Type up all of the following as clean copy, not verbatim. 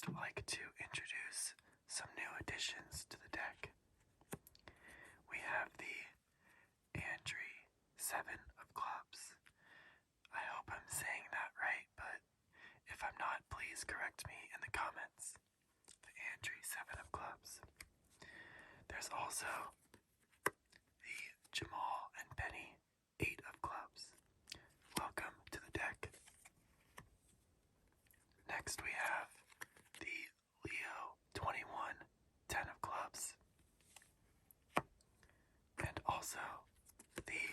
first like to introduce some new additions to the deck. We have the Andri 7 of Clubs. I hope I'm saying that right, but if I'm not, please correct me in the comments. The Andri 7 of Clubs. There's also the Jamal and Penny 8 of Clubs. Welcome to the deck. Next we have the Leo 21 10 of Clubs. And also the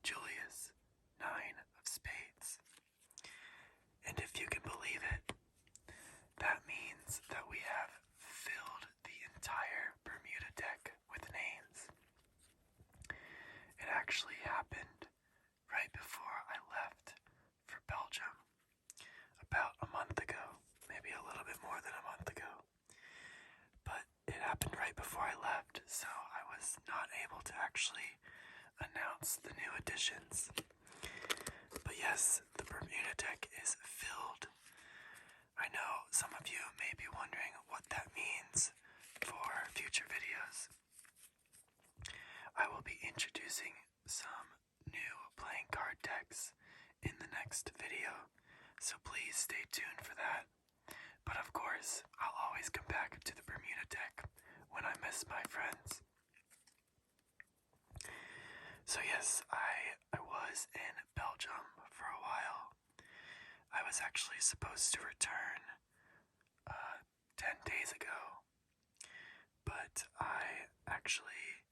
Julius 9 of Spades. And if you can believe it, that means that we have filled the entire Bermuda deck with names. It actually happened right before I left for Belgium, about a month ago, maybe a little bit more than a month ago. But it happened right before I left, so I was not able to actually announce the new additions. But yes, the Bermuda deck is filled. I know some of you may be wondering what that means for future videos. I will be introducing some new playing card decks in the next video, so please stay tuned for that. But of course, I'll always come back to the Bermuda deck when I miss my friends. So yes, I was in Belgium for a while. I was actually supposed to return 10 days ago, but I actually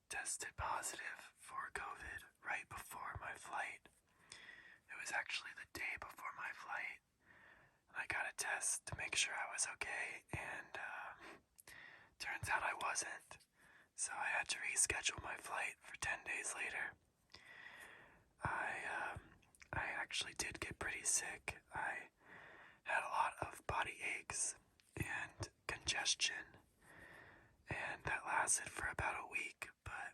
tested positive for COVID right before my flight. It was actually the day before my flight, and I got a test to make sure I was okay, and turns out I wasn't. So I had to reschedule my flight for 10 days later. I actually did get pretty sick. I had a lot of body aches and congestion, and that lasted for about a week, but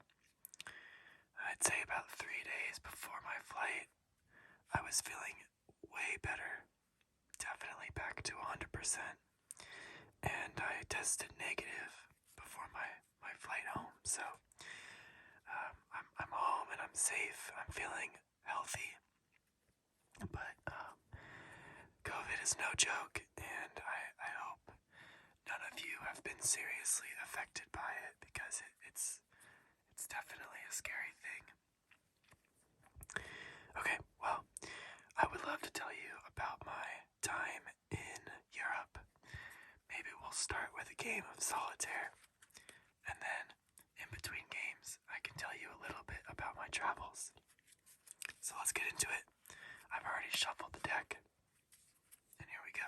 I'd say about 3 days before my flight, I was feeling way better, definitely back to 100%, and I tested negative before my flight home, so I'm home and I'm safe, I'm feeling healthy, but COVID is no joke, and I hope none of you have been seriously affected by it, because it's definitely a scary thing. Okay, well, I would love to tell you about my time in Europe. Maybe we'll start with a game of solitaire, and then in between games, I can tell you a little bit about my travels. So let's get into it. I've already shuffled the deck, and here we go.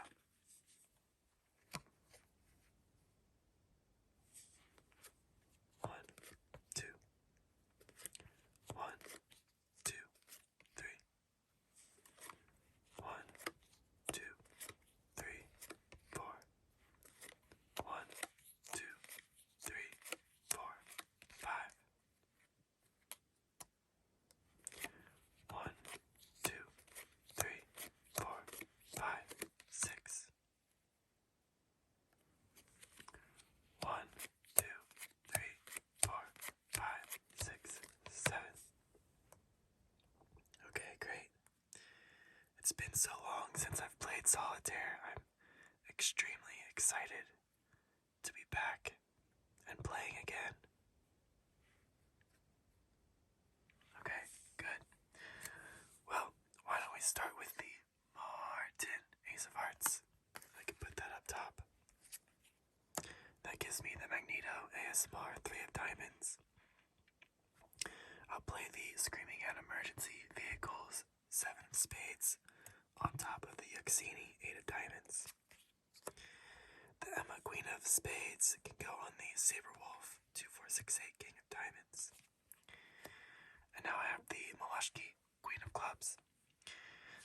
One, two. 1, 2, 3. 1, 2, 3, 4. 1, 2, 3, 4, 5. 1, 2, 3, 4, 5, 6. 1, 2, 3, 4, 5, 6, 7. Okay, great. It's been so long since I've played solitaire. I'm extremely excited to be back and playing again. Okay, good. Well, why don't we start with the Martin Ace of Hearts. I can put that up top. That gives me the Magneto ASMR 3 of Diamonds. I'll play the Screaming at Emergency Vehicles 7 of Spades on top of the Yuxini 8 of Diamonds. The Emma Queen of Spades can go on the Saberwolf 2468 King of Diamonds. And now I have the Malashki Queen of Clubs.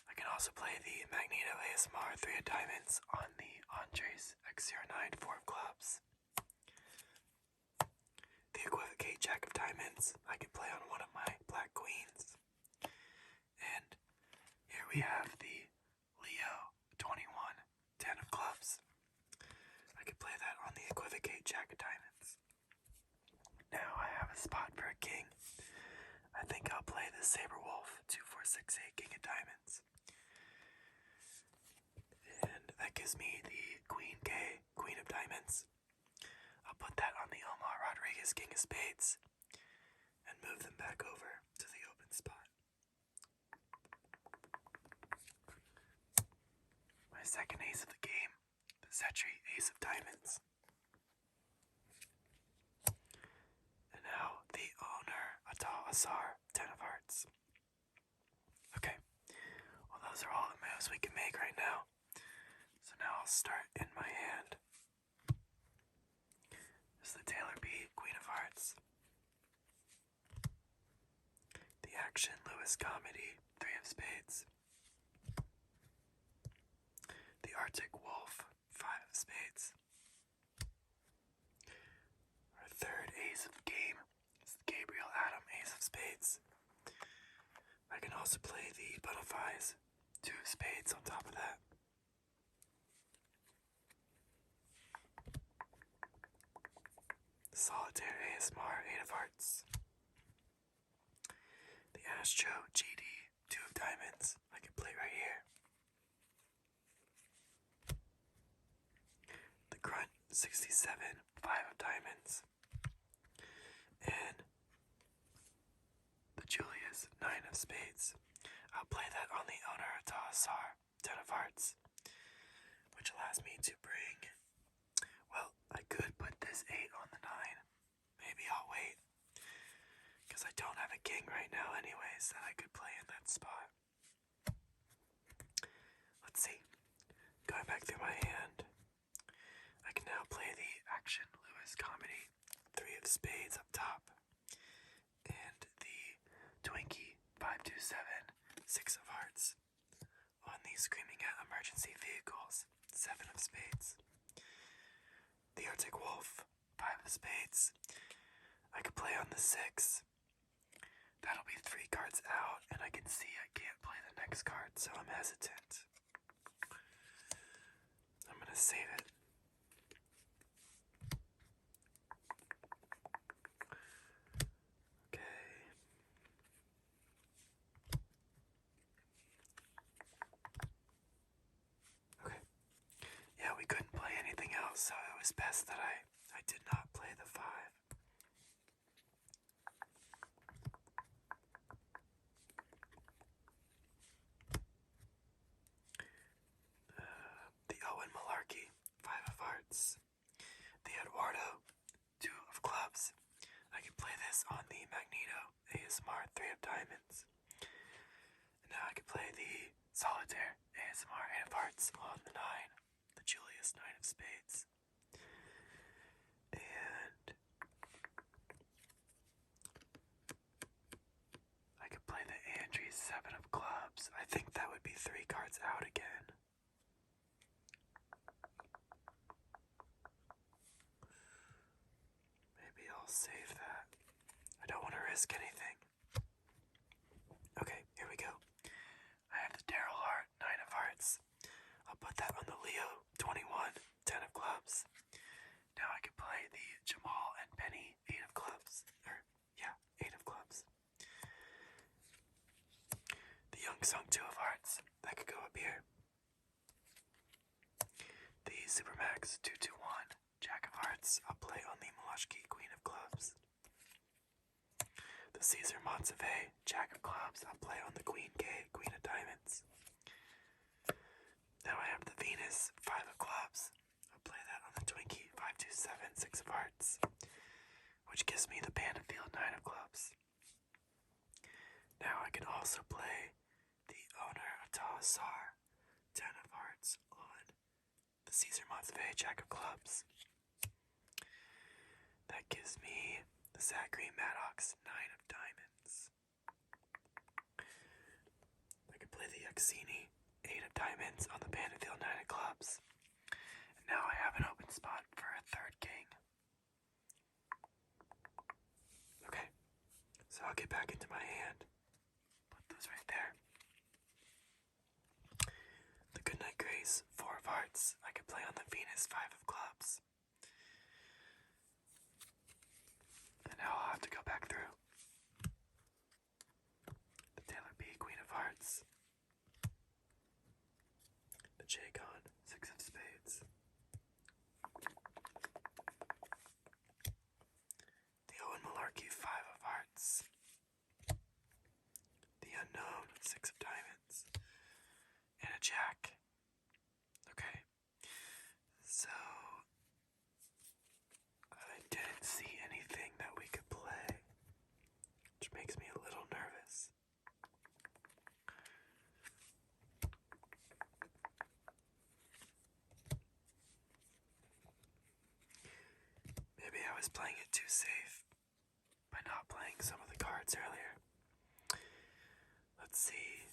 I can also play the Magneto ASMR 3 of Diamonds on the Andres X09 4 of Clubs. The Equivocate Jack of Diamonds I can play on one of my Black Queens. And here we have the Leo 21 10 of Clubs. Civic 8 Jack of Diamonds. Now I have a spot for a king. I think I'll play the Saber Wolf 2-4-6-8 King of Diamonds. And that gives me the Queen K, Queen of Diamonds. I'll put that on the Omar Rodriguez King of Spades and move them back over to the open spot. My second ace of the game, the Setri Ace of Diamonds. And now the owner, Atal Asar, 10 of Hearts. Okay, well those are all the moves we can make right now. So now I'll start in my hand. There's the Taylor B, Queen of Hearts. The Action Lewis Comedy, 3 of Spades. The Arctic Wolf, 5 of Spades. Our third ace of the game is the Gabriel Adam, Ace of Spades. I can also play the Butterflies, 2 of Spades on top of that. The Solitaire ASMR, 8 of Hearts. The Astro GD, 2 of Diamonds, I can play right here. The Grunt 67, 5 of Diamonds. And the Julius, 9 of Spades. I'll play that on the owner, Tassar, 10 of Hearts, which allows me to bring, well, I could put this 8 on the 9. Maybe I'll wait, because I don't have a king right now anyways that I could play in that spot. Let's see. Going back through my hand, I can now play the Action Lewis Comedy, 3 of Spades up top, and the Twinkie 527, 6 of Hearts, on the Screaming at Emergency Vehicles, 7 of Spades. The Arctic Wolf, 5 of Spades, I could play on the 6. That'll be 3 cards out, and I can see I can't play the next card, so I'm hesitant. I'm gonna save it. Okay. Yeah, we couldn't play anything else, so it was best that I did not play the 5. The Owen Malarkey, 5 of Hearts. The Eduardo, 2 of Clubs. I can play this on the Magneto ASMR, 3 of Diamonds. And now I can play the Solitaire ASMR, 8 of Hearts on the 9. The Julius, 9 of Spades. And I could play the Andries, 7 of Clubs. I think that would be 3 cards out again. Maybe I'll save that. I don't want to risk anything. Okay, here we go. I have the Daryl Hart, 9 of Hearts. I'll put that on the Leo 21, 10 of Clubs. Now I can play the Jamal and Penny, 8 of Clubs. 8 of Clubs. The Young Sung, 2 of Hearts. That could go up here. The Supermax 221, Jack of Hearts. I'll play on the Malashki, Queen of Clubs. The Caesar Montseve, Jack of Clubs. I'll play on the Queen K, Queen of Diamonds. Now I have the Venus, 5 of Clubs. I'll play that on the Twinkie, 527, 6 of Hearts, which gives me the Pandafield, 9 of Clubs. Now I can also play the owner of Tassar, 10 of Hearts, on the Caesar Montseve, Jack of Clubs. That gives me the Zachary Maddox, 9 of Diamonds. I can play the Yaxini, 8 of Diamonds on the Pandafield, 9 of Clubs. And now I have an open spot for a third king. Okay, so I'll get back into my hand. Put those right there. The Goodnight Grace, 4 of Hearts. I can play on the Venus, 5 of Clubs. was playing it too safe by not playing some of the cards earlier. Let's see.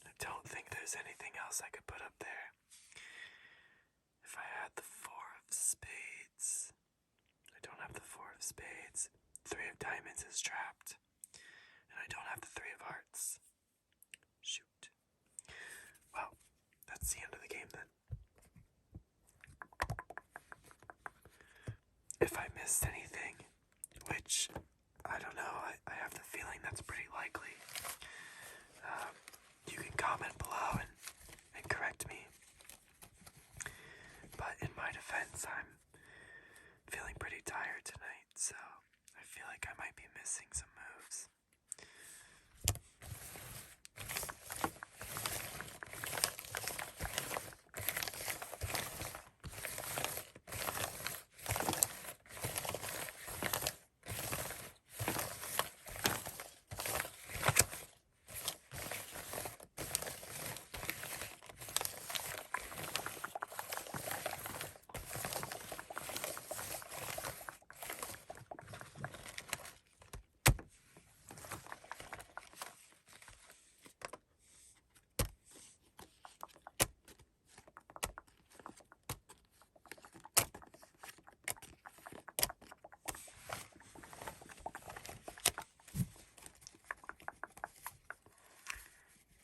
I don't think there's anything else I could put up there. If I had the 4 of spades, I don't have the 4 of spades. 3 of diamonds is trapped, and I don't have the 3 of hearts. Shoot. Well, that's the end of the game then. If I missed anything, which I don't know, I have the feeling that's pretty likely, you can comment below and correct me. But in my defense, I'm feeling pretty tired tonight, so I feel like I might be missing some moves.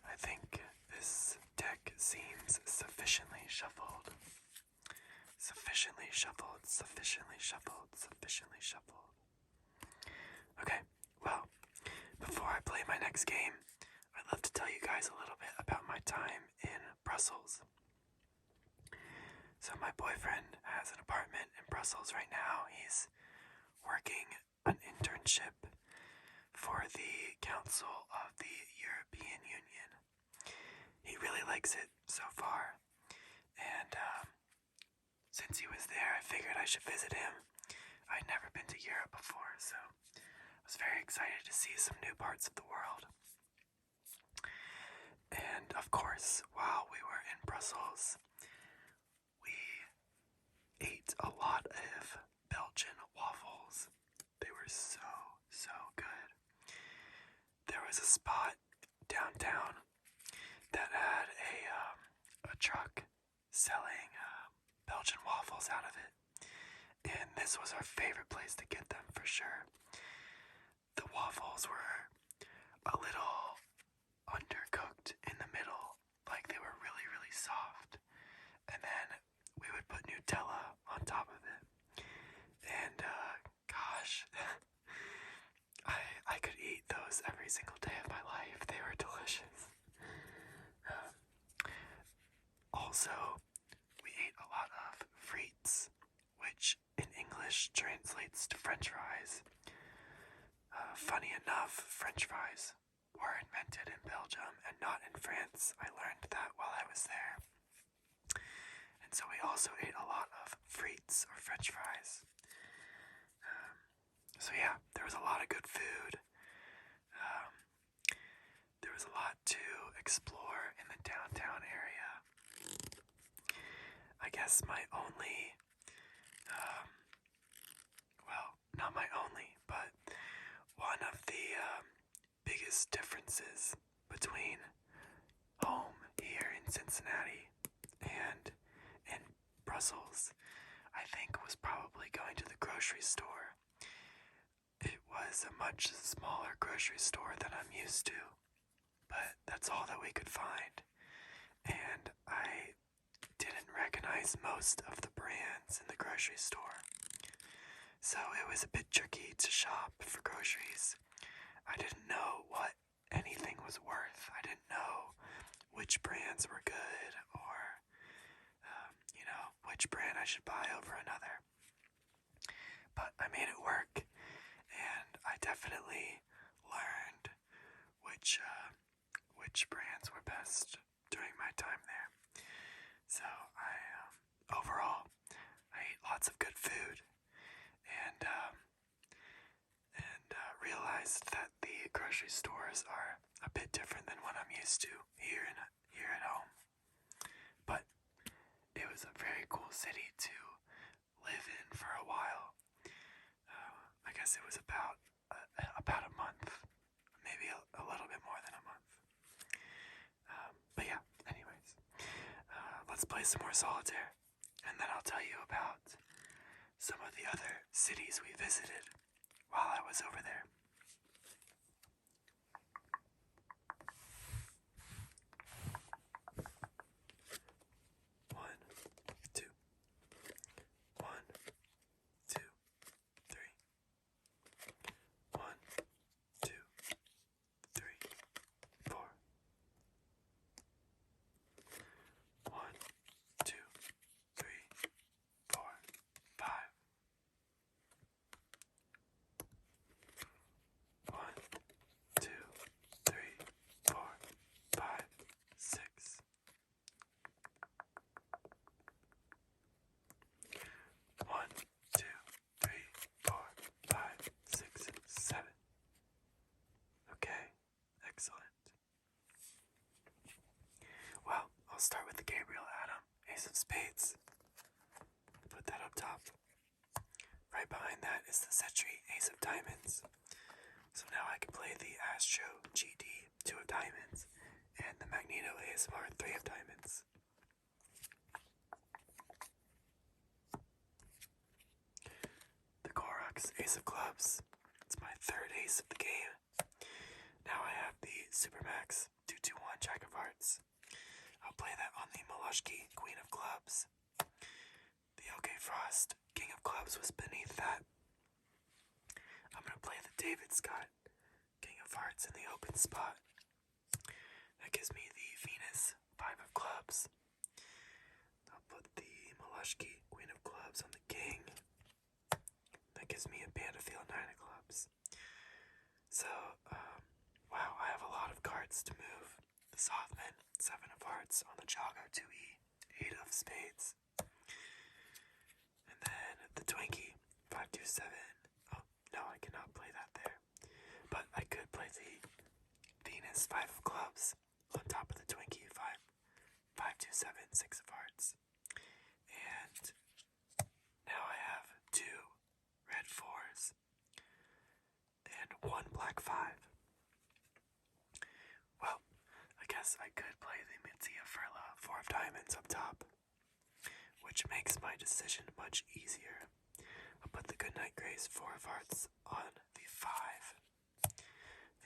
I think this deck seems sufficiently shuffled. Sufficiently shuffled, sufficiently shuffled, sufficiently shuffled. Okay, well, before I play my next game, I'd love to tell you guys a little bit about my time in Brussels. So my boyfriend has an apartment in Brussels right now. He's working an internship for the Council of the European Union. He really likes it so far, and since he was there, I figured I should visit him. I'd never been to Europe before, so I was very excited to see some new parts of the world. And of course, while we were in Brussels, we ate a lot of Belgian waffles. They were so good. There was a spot downtown that had a truck selling Belgian waffles out of it, and this was our favorite place to get them for sure. The waffles were a little undercooked in the middle, like they were really soft, and then we would put Nutella on top of it, and gosh, I could eat those every single day of my life. They were delicious. Also, we ate a lot of frites, which in English translates to French fries. Funny enough, French fries were invented in Belgium and not in France. I learned that while I was there. And so we also ate a lot of frites or French fries. So yeah, there was a lot of good food. There was a lot to explore in the downtown area. I guess my only, well, not my only, but one of the biggest differences between home here in Cincinnati and in Brussels, I think, was probably going to the grocery store. It was a much smaller grocery store than I'm used to, but that's all that we could find, and I didn't recognize most of the brands in the grocery store, so it was a bit tricky to shop for groceries. I didn't know what anything was worth. I didn't know which brands were good or, which brand I should buy over another. But I made it work, and I definitely learned which brands were best during my time there. So overall, I ate lots of good food, and realized that the grocery stores are a bit different than what I'm used to here at home. But it was a very cool city to live in for a while. I guess it was about a month, maybe a little bit more than a month. But yeah, anyways, let's play some more solitaire, and then I'll tell you about some of the other cities we visited while I was over there. One, two. 1, 2, 3. 1, 2, 3, 4. 1, 2, 3, 4, 5. 1, 2, 3, 4, 5, 6. 1, 2, 3, 4, 5, 6, 7. Okay, excellent. Well, I'll start with the Gabriel Adam, Ace of Spades. Put that up top. Right behind that is the Cetri, Ace of Diamonds. So now I can play the Astro GD, 2 of Diamonds, and the Magneto ASMR, 3 of Diamonds. The Koroks, Ace of Clubs. It's my 3rd ace of the game. Now I have the Supermax, 221 Jack of Hearts. I'll play that on the Molushki, Queen of Clubs. The OK Frost, King of Clubs, was beneath that. I'm going to play the David Scott, King of Hearts, in the open spot. That gives me the Venus, 5 of Clubs. I'll put the Molushki, Queen of Clubs, on the King. That gives me a Bandafield, 9 of Clubs. So, wow, I have a lot of cards to move. The Sothman, 7 of Hearts, on the Jago 2E, 8 of Spades. And then the Twinkie, 527. Oh, no, I cannot play that there. But I could play the Venus, 5 of Clubs, on top of the Twinkie, 527, 6 of Hearts. And now I have 2 red 4s and 1 black 5. Well, I guess I could play the Mitsia Furla, 4 of Diamonds, up top, which makes my decision much easier. I'll put the Goodnight Grace, 4 of Hearts, on the 5.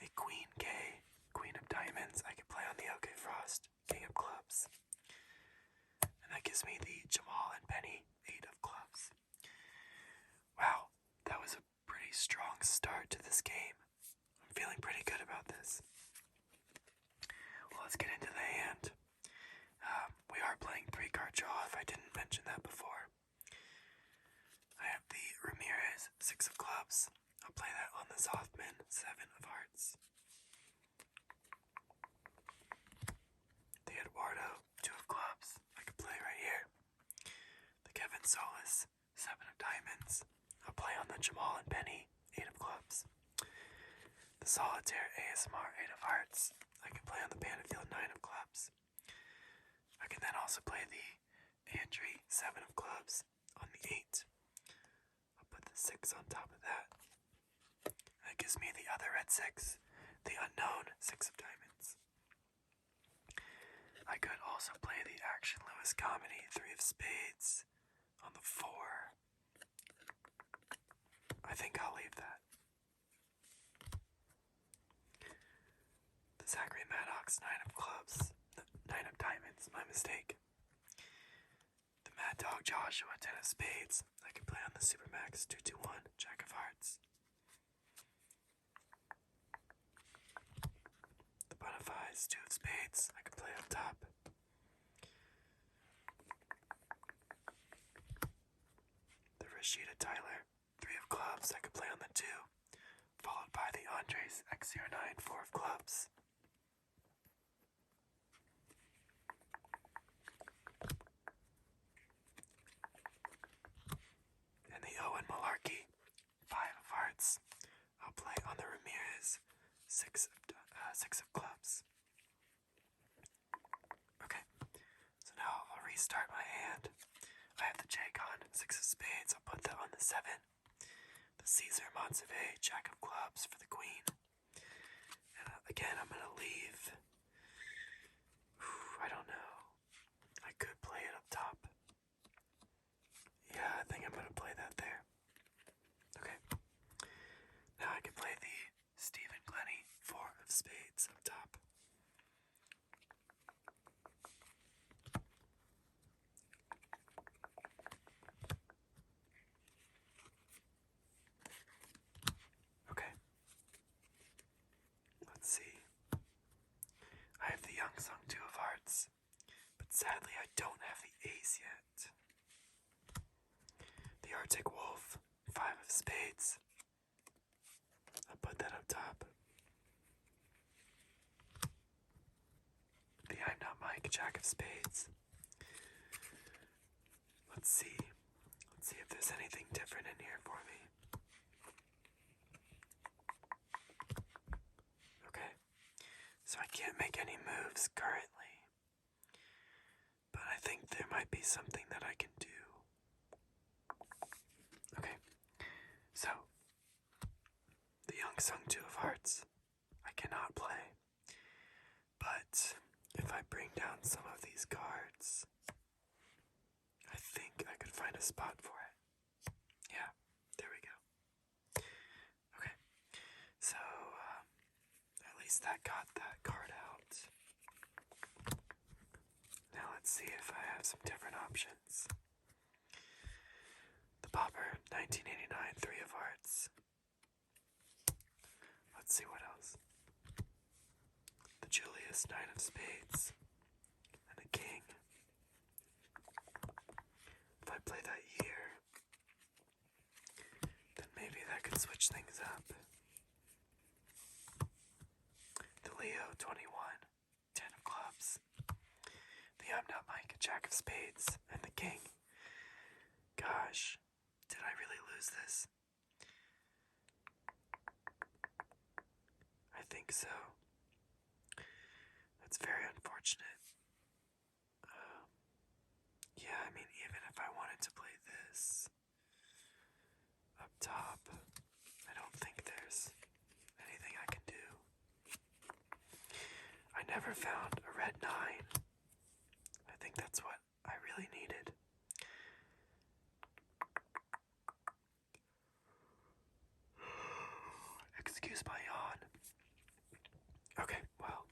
The Queen K, Queen of Diamonds, I can play on the OK Frost, King of Clubs. And that gives me the Jamal and Penny, 8 of Clubs. Wow, that was a pretty strong start to this game. I'm feeling pretty good about this. Well, let's get into the hand. We are playing 3-card draw, if I didn't mention that before. I have the Ramirez, 6 of Clubs. I'll play that on the Zothman, 7 of Hearts. The Eduardo, 2 of Clubs. I can play right here. The Kevin Solis, 7 of Diamonds. I'll play on the Jamal and Penny, 8 of Clubs. The Solitaire ASMR, 8 of Hearts. I can play on the Bandafield, 9 of Clubs. I can then also play the Andri, 7 of Clubs, on the 8. I'll put the 6 on top of that. That gives me the other red 6, the Unknown, 6 of Diamonds. I could also play the Action Lewis Comedy, 3 of Spades, on the 4. I think I'll leave that. The Zachary Maddox, 9 of Clubs, 9 of Diamonds, my mistake. The Mad Dog Joshua, 10 of Spades, I can play on the Supermax, 221, Jack of Hearts. The Bonafides, 2 of Spades, I can play on top. The Rashida Tyler, 3 of Clubs, I can play on the 2, followed by the Andres X09, 4 of Clubs. And the Owen Malarkey, 5 of Hearts. I'll play on the Ramirez, 6 of Clubs. Okay, so now I'll restart my hand. I have the the J gone. 6 of spades, I'll put that on the 7. The Caesar, Montsevet, Jack of clubs for the queen. And again, I'm gonna leave. I don't know. I could play it up top. Yeah, I think I'm gonna play that there. Okay. Now I can play the Stephen Glennie 4 of spades up top. Okay. Let's see. I have the Young Sung 2 of hearts, but sadly I don't have the ace yet. The Arctic Wolf 5 of spades. I'll put that up top. The I'm Not Mike Jack of spades. Let's see. Let's see if there's anything different in here for me. Okay. So I can't make any moves currently. But I think there might be something that I can do. Okay. So, the Young Sung 2 of hearts, I cannot play. But if I bring down some of these cards, I think I could find a spot for it. Yeah, there we go. Okay, so at least that got that card out. Now let's see if I have some different options. The Popper, 1989, 3 of hearts. Let's see what else. The Julius, 9 of spades. And the King. If I play that here, then maybe that could switch things up. The Leo, 21, 10 of clubs. The I'm Not Mike, Jack of spades. And the King. Gosh, did I really lose this? I think so. That's very unfortunate. Yeah, I mean, even if I wanted to play this up top, I don't think there's anything I can do. I never found a red 9. I think that's what I really needed. Excuse my yawn. Okay, well,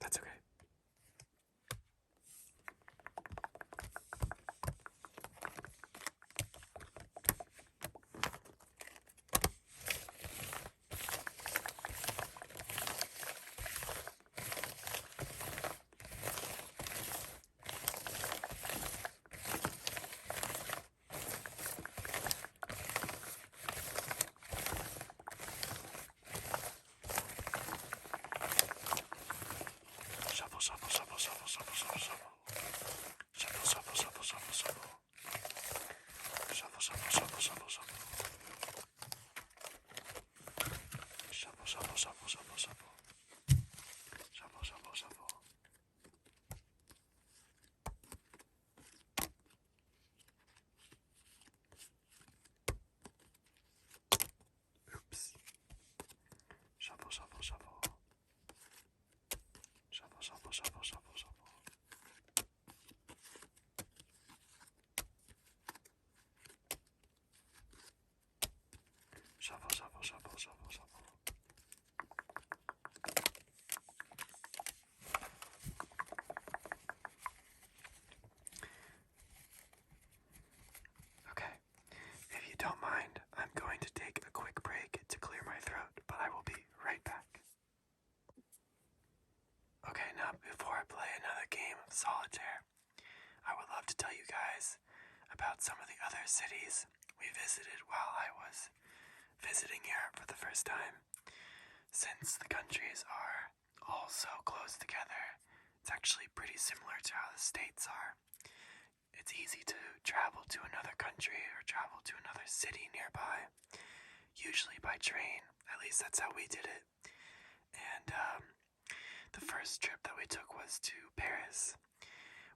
that's okay. Shuffle, shuffle, shuffle, shuffle, shuffle, shuffle, shuffle. Shuffle, shuffle, shuffle, shuffle, shuffle. Shuffle, shuffle, shuffle, shuffle, shuffle. Shuffle, shuffle, shuffle, shuffle, shuffle. Shuffle, shuffle, shuffle. Oops. Shuffle, shuffle, shuffle. Shuffle, shuffle, shuffle, shuffle, shuffle. Shuffle, shuffle, shuffle, shuffle, shuffle. Okay. If you don't mind, I'm going to take a quick break to clear my throat, but I will be right back. Okay, now before I play another game of solitaire, I would love to tell you guys about some of the other cities we visited while I was visiting Europe for the first time. Since the countries are all so close together, it's actually pretty similar to how the states are. It's easy to travel to another country or travel to another city nearby, usually by train. At least that's how we did it. And the first trip that we took was to Paris.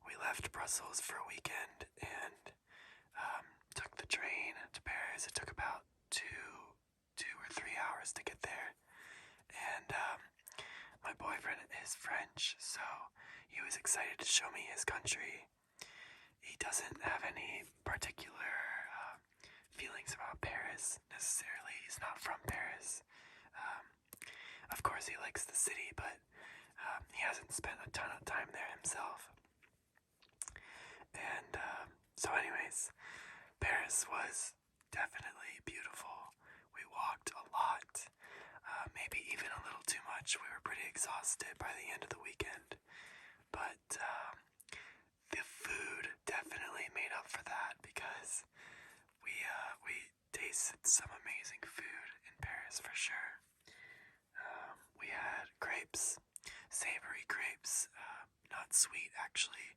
we left Brussels for a weekend and took the train to Paris. It took about two or 3 hours to get there. And my boyfriend is French, so he was excited to show me his country. He doesn't have any particular feelings about Paris necessarily. He's not from Paris. Of course, he likes the city, but he hasn't spent a ton of time there himself. And so anyways, Paris was definitely beautiful. We walked a lot, maybe even a little too much. We were pretty exhausted by the end of the weekend. But the food definitely made up for that because we tasted some amazing food in Paris for sure. We had grapes, savory grapes, not sweet actually.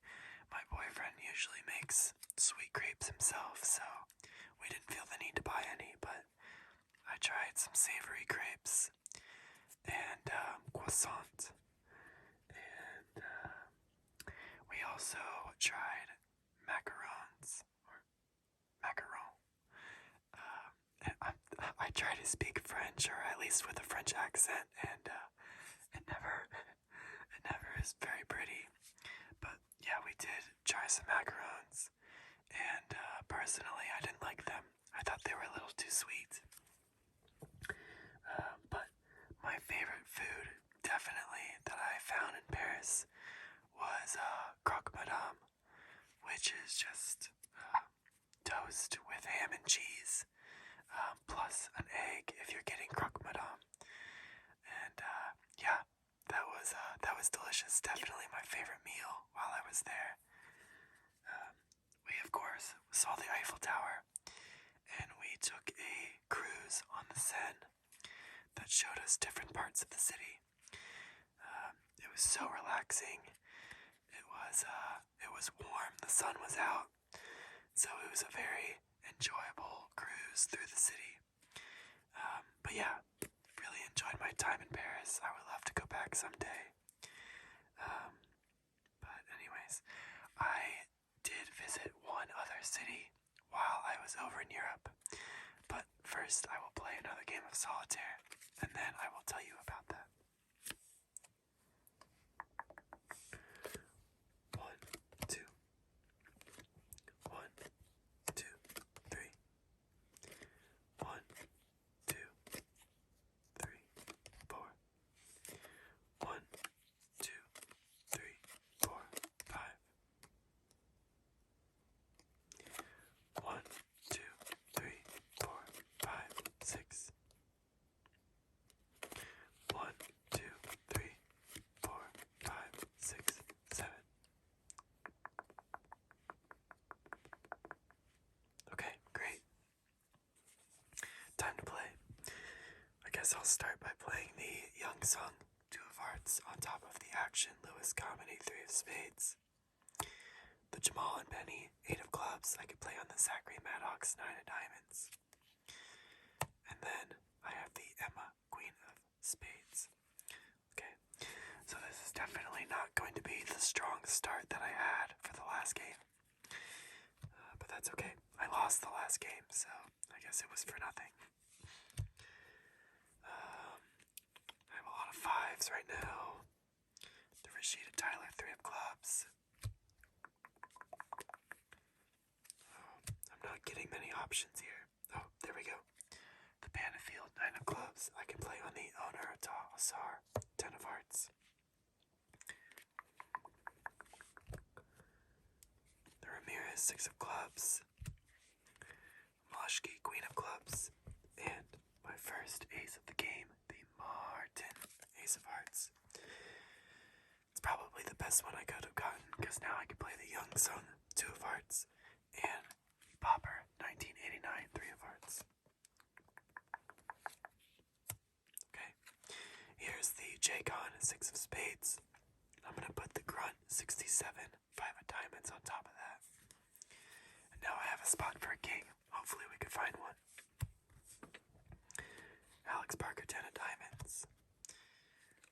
My boyfriend usually makes sweet grapes himself, so we didn't feel the need to buy any, but I tried some savory grapes and croissant. And we also tried macarons, or macaron. I try to speak French, or at least with a French accent, and it never is very pretty. But yeah, we did try some macarons, and personally, I didn't like them. I thought they were a little too sweet. But my favorite food, definitely, that I found in Paris was croque madame, which is just toast with ham and cheese. Plus an egg if you're getting croque madame. And yeah, that was delicious. Definitely my favorite meal while I was there. We of course saw the Eiffel Tower, and we took a cruise on the Seine that showed us different parts of the city. It was so relaxing. It was warm. The sun was out, so it was a very enjoyable cruise through the city. But yeah, really enjoyed my time in Paris. I would love to go back someday. But anyways, I did visit one other city while I was over in Europe. But first, I will play another game of solitaire, and then I will tell you about that. 1, 2. 1, 2, 3. 1, 2, 3, 4. 1, 2, 3, 4, 5. 1, 2, 3, 4, 5, 6. 1, 2, 3, 4, 5, 6, 7. Okay, great. Time to play. I guess I'll start by playing the Young Sung 2 of Hearts on top of the Action Lewis Comedy 3 of Spades. The Jamal and Benny 8 of Clubs I could play on the Zachary Maddox 9 of Diamonds. And then I have the Emma Queen of Spades. Okay, so this is definitely not going to be the strong start that I had for the last game. But that's okay. I lost the last game, so I guess it was for nothing. I have a lot of 5s right now. The Rashida Tyler 3 of Clubs. I'm not getting many options here. Oh, there we go. The Panafield 9 of Clubs. I can play on the Owner Asar 10 of Hearts. The Ramirez 6 of Clubs. Mashki Queen of Clubs. And my first ace of the game, the Martin Ace of Hearts. It's probably the best one I could have gotten, because now I can play the Young Sung 2 of Hearts and the Popper 1989 3 of Hearts. Okay, here's the J-Con 6 of Spades. I'm going to put the Grunt 67 5 of Diamonds on top of that. And now I have a spot for a king. Hopefully we can find one. Alex Parker 10 of Diamonds.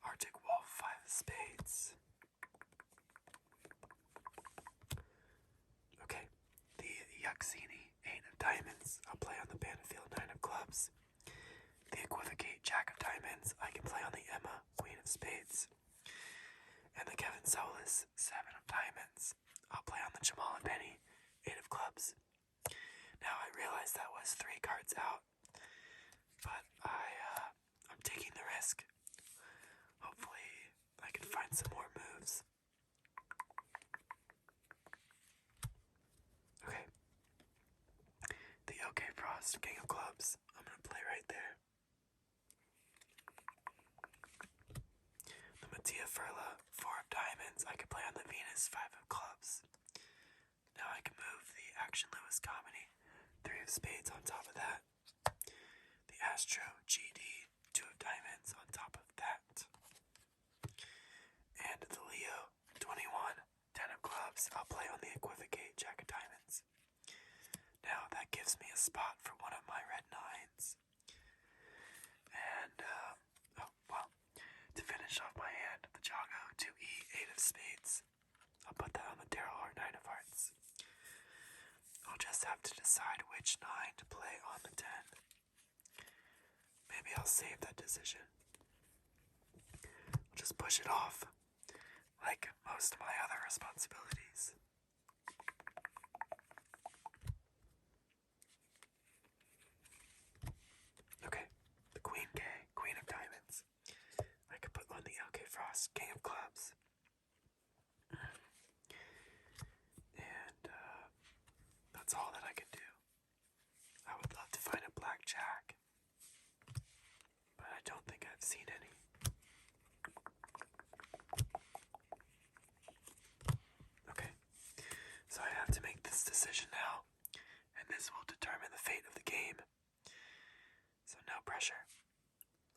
Arctic Wolf 5 of Spades. Duxini, 8 of diamonds. I'll play on the battlefield, 9 of clubs. The Equivocate, Jack of diamonds. I can play on the Emma, Queen of spades. And the Kevin Solis, 7 of diamonds. I'll play on the Jamal and Penny, 8 of clubs. Now I realize that was 3 cards out, but I'm taking the risk. Hopefully I can find some more moves. Okay. The OK Frost, King of clubs. I'm gonna play right there. The Mattia Furla, 4 of diamonds. I can play on the Venus, 5 of clubs. Now I can move the Action Lewis Comedy, 3 of spades on top of that. The Astro GD, 2 of diamonds on top of that. And the Leo 21, 10 of clubs. I'll play on the Equivocate, Jack of diamonds. Now that gives me a spot for one of my red 9s. And, to finish off my hand, the Jago 2E, 8 of spades. I'll put that on the Daryl Hart, 9 of hearts. I'll just have to decide which 9 to play on the 10. Maybe I'll save that decision. I'll just push it off, like most of my other responsibilities. Okay, the Queen K, Queen of diamonds. I could put on the OK Frost, King of clubs. And that's all that I could do. I would love to find a blackjack, but I don't think I've seen any. Okay, so I have to make this decision now, and this will determine the fate of the game. So no pressure.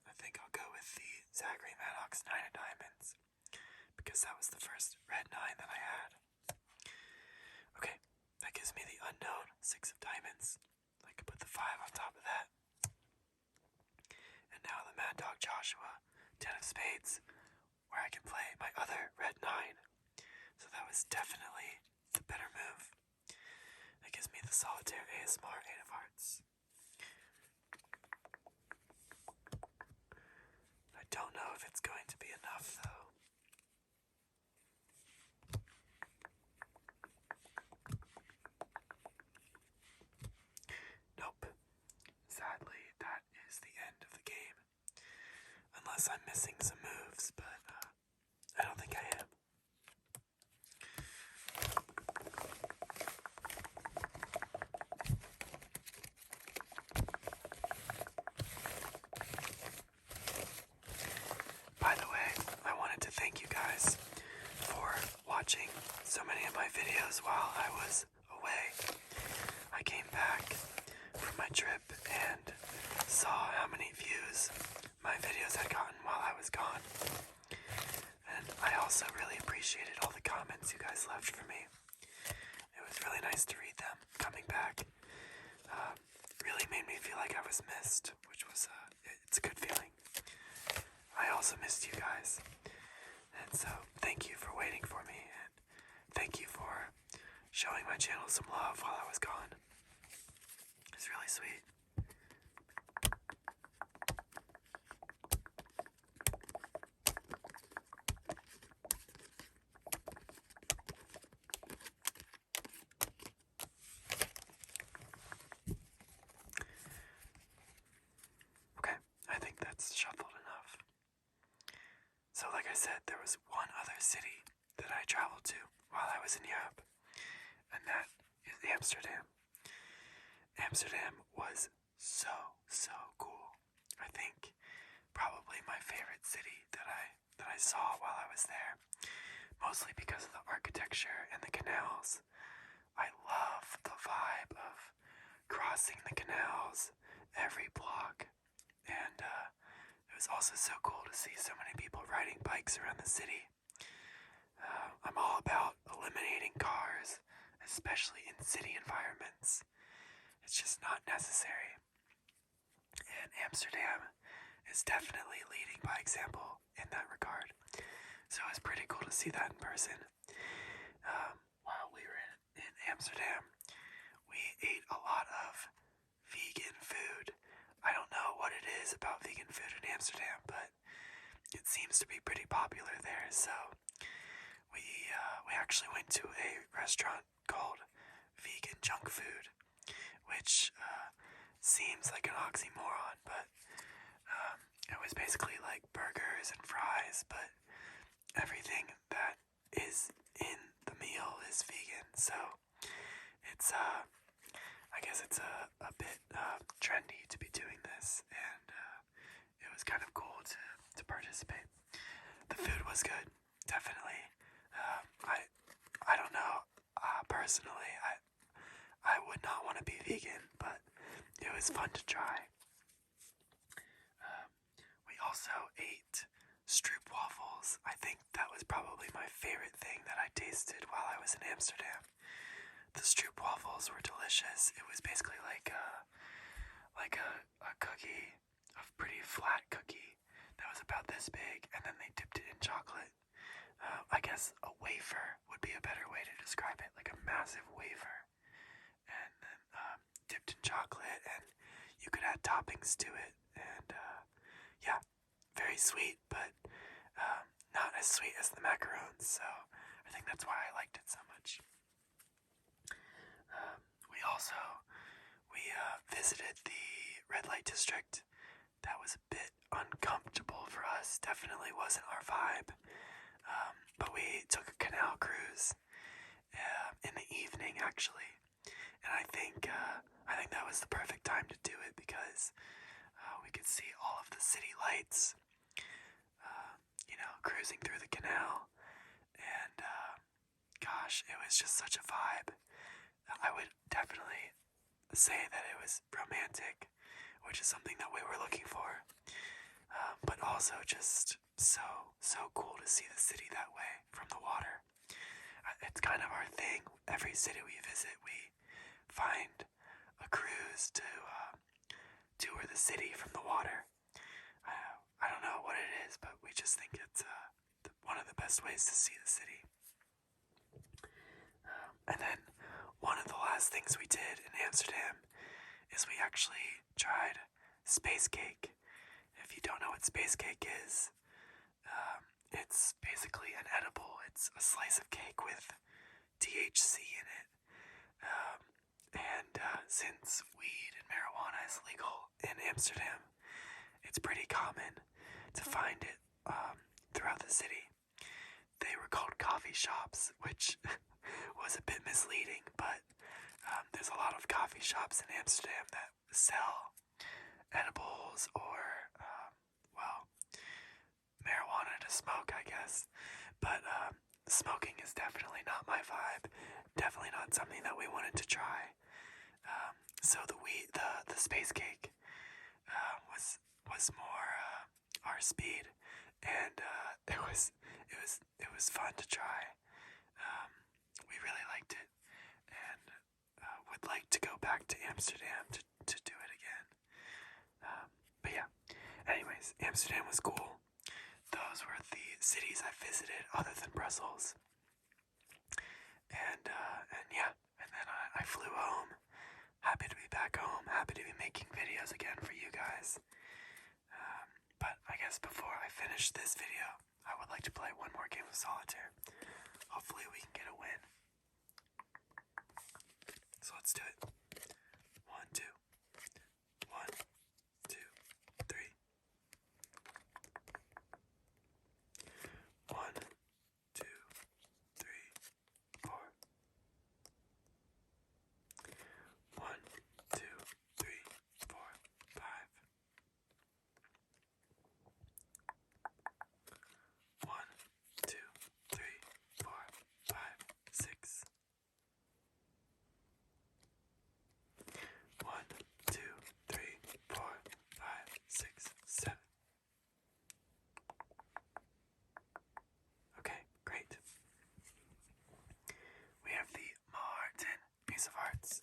I think I'll go with the Zachary Maddox 9 of diamonds, because that was the first red 9 that I had. Okay, that gives me the unknown 6 of diamonds. I could put the 5 on top of that. And now the Mad Dog Joshua 10 of spades, where I can play my other red 9. So that was definitely the better move. That gives me the Solitaire ASMR 8 of hearts. I don't know if it's going to be enough, though. Nope. Sadly, that is the end of the game. Unless I'm missing some moves, but I don't think I am. By the way, I wanted to thank you guys for watching so many of my videos while I was away. I came back from my trip and saw how many views my videos had gotten while I was gone. And I also really appreciated all the comments you guys left for me. It was really nice to read them coming back. Really made me feel like I was missed, which was, it's a good feeling. I also missed you guys. And so, thank you for waiting for me, and thank you for showing my channel some love while I was gone. It's really sweet. Okay, I think that's shuffled enough. So like I said, there was one other city that I traveled to while I was in Europe, and that is Amsterdam. Amsterdam was so cool. I think probably my favorite city that I saw while I was there, mostly because of the architecture and the canals. I love the vibe of crossing the canals every block, and it was also so cool to see so many people riding bikes around the city. I'm all about eliminating cars, especially in city environments. It's just not necessary. And Amsterdam is definitely leading by example in that regard. So it was pretty cool to see that in person. While we were in Amsterdam, we is about vegan food in Amsterdam, but it seems to be pretty popular there. So we actually went to a restaurant called Vegan Junk Food, which seems like an oxymoron, but it was basically like burgers and fries, but everything that is in the meal is vegan. So it's I guess it's a bit trendy to be doing this, and it was kind of cool to participate. The food was good, definitely. I don't know. Personally, I would not want to be vegan, but it was fun to try. We also ate stroop waffles. I think that was probably my favorite thing that I tasted while I was in Amsterdam. The stroop waffles were delicious. It was basically like a cookie, a pretty flat cookie that was about this big, and then they dipped it in chocolate. I guess a wafer would be a better way to describe it, like a massive wafer, and then dipped in chocolate, and you could add toppings to it, and yeah, very sweet, but not as sweet as the macarons, so I think that's why I liked it so much. We visited the red light district. That was a bit uncomfortable for us, definitely wasn't our vibe. But we took a canal cruise in the evening, actually, and I think that was the perfect time to do it because we could see all of the city lights, cruising through the canal, and gosh, it was just such a vibe. I would definitely say that it was romantic, which is something that we were looking for, but also just so cool to see the city that way from the water. It's kind of our thing. Every city we visit, we find a cruise to tour the city from the water. I don't know what it is, but we just think it's one of the best ways to see the city. And then one of the last things we did in Amsterdam is we actually tried space cake. If you don't know what space cake is, it's basically an edible. It's a slice of cake with THC in it. And since weed and marijuana is legal in Amsterdam, it's pretty common to find it throughout the city. They were called coffee shops, which was a bit misleading, but there's a lot of coffee shops in Amsterdam that sell edibles or, marijuana to smoke, I guess. But smoking is definitely not my vibe. Definitely not something that we wanted to try. So the space cake was more our speed, and it was fun to try. We really liked it, and would like to go back to Amsterdam to do it again. But yeah, anyways, Amsterdam was cool. Those were the cities I visited other than Brussels. And yeah, and then I flew home. Happy to be back home. Happy to be making videos again for you guys. But I guess before I finish this video, I would like to play one more game of solitaire. Hopefully we can get a win. So let's do it. 1, 2. 1, 2, 3. 1, 2, 3, 4. 1, 2, 3, 4, 5. 1, 2, 3, 4, 5, 6. 1, 2, 3, 4, 5, 6, 7. Okay, great. We have the Martin Ace of Hearts.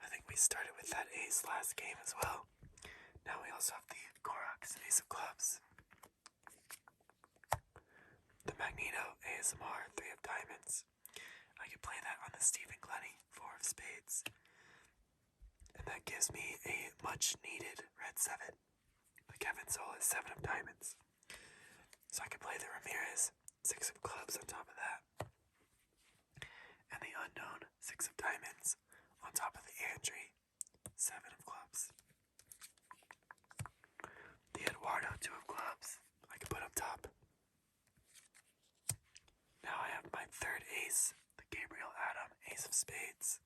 I think we started with that ace last game as well. Now we also have the Korax Ace of Clubs. The Magneto ASMR 3 of Diamonds. I could play that on the Stephen Glennie 4 of Spades. And that gives me a much needed red 7. Kevin Solis, 7 of diamonds. So I can play the Ramirez, 6 of clubs on top of that. And the unknown, 6 of diamonds on top of the Andre, 7 of clubs. The Eduardo, 2 of clubs, I can put up top. Now I have my third ace, the Gabriel Adam, ace of spades.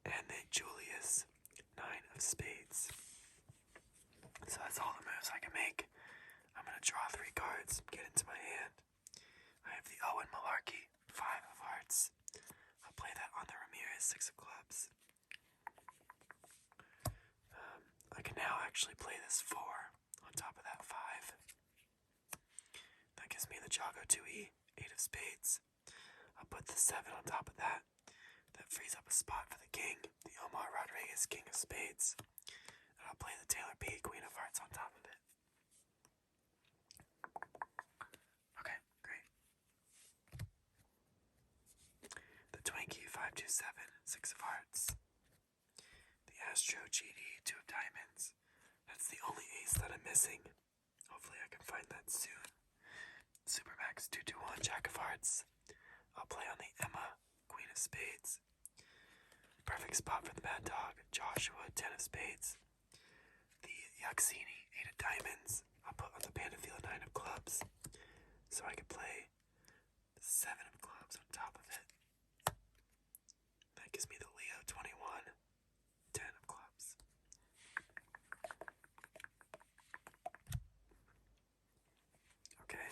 And the Julius, 9 of spades. So that's all the moves I can make. I'm going to draw 3 cards, get into my hand. I have the Owen Malarkey, 5 of hearts. I'll play that on the Ramirez, 6 of clubs. I can now actually play this 4 on top of that 5. That gives me the Jago 2E, 8 of spades. I'll put the 7 on top of that. That frees up a spot for the king, the Omar Rodriguez, king of spades. And I'll play the Taylor P, queen of hearts on top of it. Okay, great. The Twinkie, 527, 6 of hearts. The Astro GD, 2 of diamonds. That's the only ace that I'm missing. Hopefully I can find that soon. Supermax, 221, jack of hearts. I'll play on the Emma, queen of spades. Perfect spot for the Mad Dog, Joshua, 10 of spades. The Yaxini, 8 of diamonds. I'll put on the Pandafield, 9 of clubs. So I can play 7 of clubs on top of it. That gives me the Leo, 21, 10 of clubs. Okay.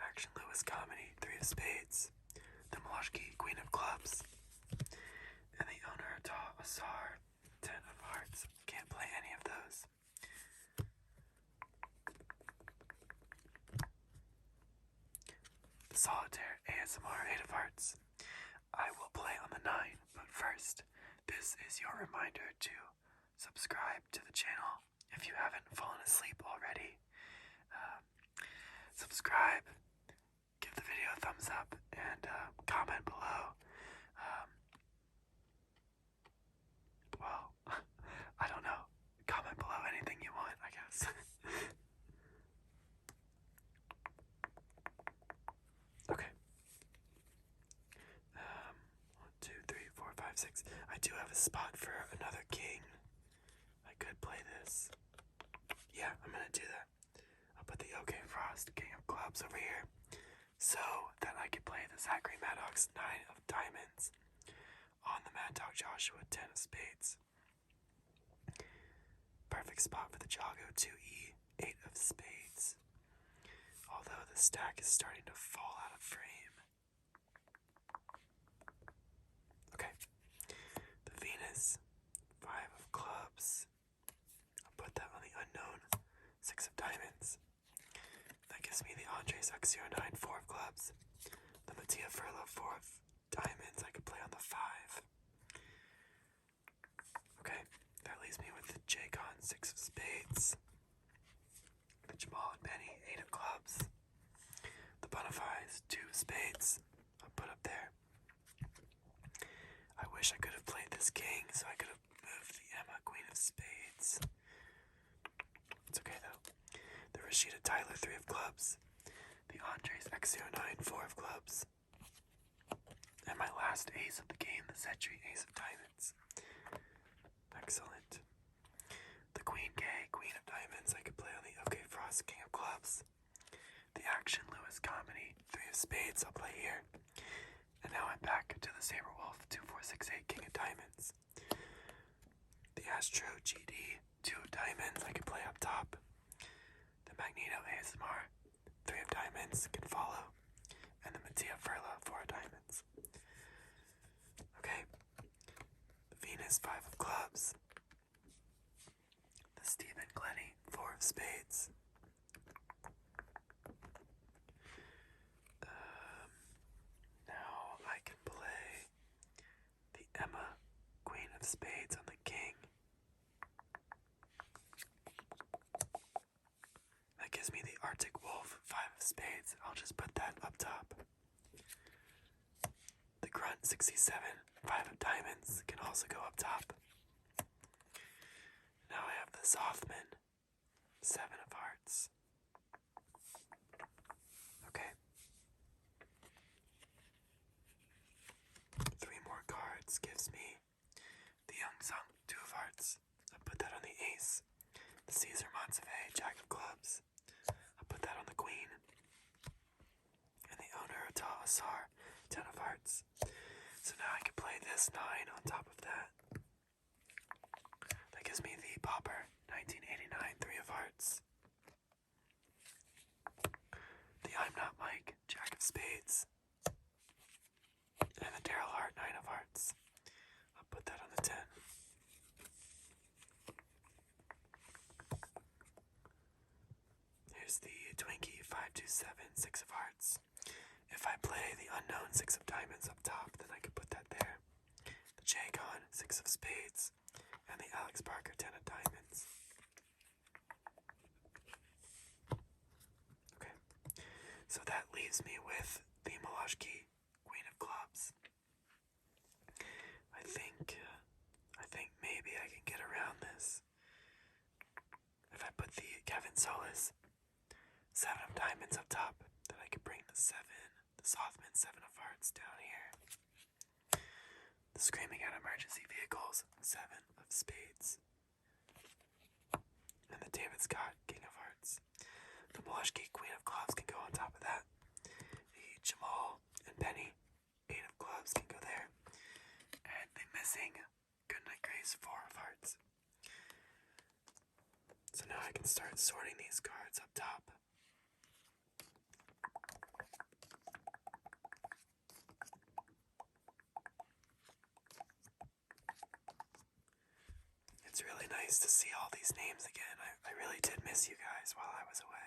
Action Lewis Comedy, 3 of spades. The Malashki, queen of clubs. And the owner, Asar, 10 of hearts. Can't play any of those. The Solitaire, ASMR, 8 of hearts. I will play on the 9, but first, this is your reminder to subscribe to the channel if you haven't fallen asleep already. Subscribe, give the video a thumbs up, and comment below. Well, I don't know. Comment below anything you want, I guess. Okay. 1, 2, 3, 4, 5, 6. I do have a spot for another king. I could play this. Yeah, I'm gonna do that. I'll put the OK Frost, king of clubs, over here, so that I can play the Zachary Maddox, 9 of diamonds, on the Mad Dog Joshua, 10 of spades. Perfect spot for the Jago 2E, 8 of spades. Although the stack is starting to fall out of frame. Okay. The Venus, 5 of clubs. I'll put that on the unknown, 6 of diamonds. That gives me the Andres X09, 4 of clubs. The Mattia Furla, 4 of diamonds. I could play on the 5. Okay, that leaves me with the J-Con, 6 of spades. The Jamal and Benny, 8 of clubs. The Bonafide, 2 of spades. I'll put up there. I wish I could have played this king so I could have moved the Emma, queen of spades. It's okay though. The Rashida Tyler, 3 of clubs. The Andres X09, 4 of clubs. And my last ace of the game, the Cetri, ace of diamonds. Excellent. The Queen K, queen of diamonds. I could play on the OK Frost, king of clubs. The Action Lewis Comedy, 3 of spades. I'll play here. And now I'm back to the Saber Wolf, 2468, king of diamonds. The Astro GD, 2 of diamonds. I can play up top. The Magneto ASMR, 3 of diamonds, can follow. And the Mattia Furla, 4 of diamonds. Okay. The Venus, 5 of clubs. The Stephen Glennie, 4 of spades. Now I can play the Emma, queen of spades, on the king. That gives me the Arctic Wolf, 5 of spades. I'll just put that up top. The Grunt 67, 5 of diamonds, can also go up top. now I have the Zothman, 7 of hearts. Okay. 3 more cards gives me the Young Sung, 2 of hearts. I put that on the ace. The Caesar Montsevet, Jack of clubs. I put that on the queen. And the owner of Asar, 10 of hearts. So now I can play this 9 on top of that. That gives me the Popper, 1989, 3 of hearts. The I'm Not Mike, Jack of spades. And the Daryl Hart, 9 of hearts. I'll put that on the 10. Here's the Twinkie, 527, 6 of hearts. If I play the unknown 6 of diamonds up top, then I could put that there. The J-Con, 6 of spades. And the Alex Barker, 10 of diamonds. Okay. So that leaves me with the Malashki, Queen of clubs. I think maybe I can get around this. If I put the Kevin Solis, 7 of diamonds up top, then I can bring the Sothman, 7 of hearts down here. The Screaming at Emergency Vehicles, 7 of spades. And the David Scott, King of hearts. The Malashki, Queen of clubs can go on top of that. The Jamal and Penny, 8 of clubs can go there. And the missing Goodnight Grace, 4 of hearts. So now I can start sorting these cards up top. It's really nice to see all these names again. I really did miss you guys while I was away.